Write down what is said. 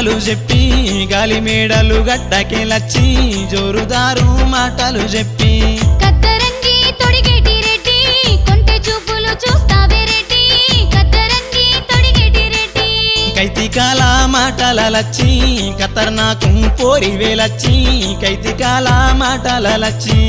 మాటలు చెప్పి గాలి మేడలు గడ్డకెలచ్చి జోరుదారు మాటలు చెప్పి కత్తరంగి తొడిగేటి రెడ్డి కొంటె చూపులు చూస్తావే రెడ్డి కత్తరంగి తొడిగేటి రెడ్డి కైతికాల మాటలచ్చి కతర్నాకు పోరి వేలచ్చి కైతికాల మాటలచ్చి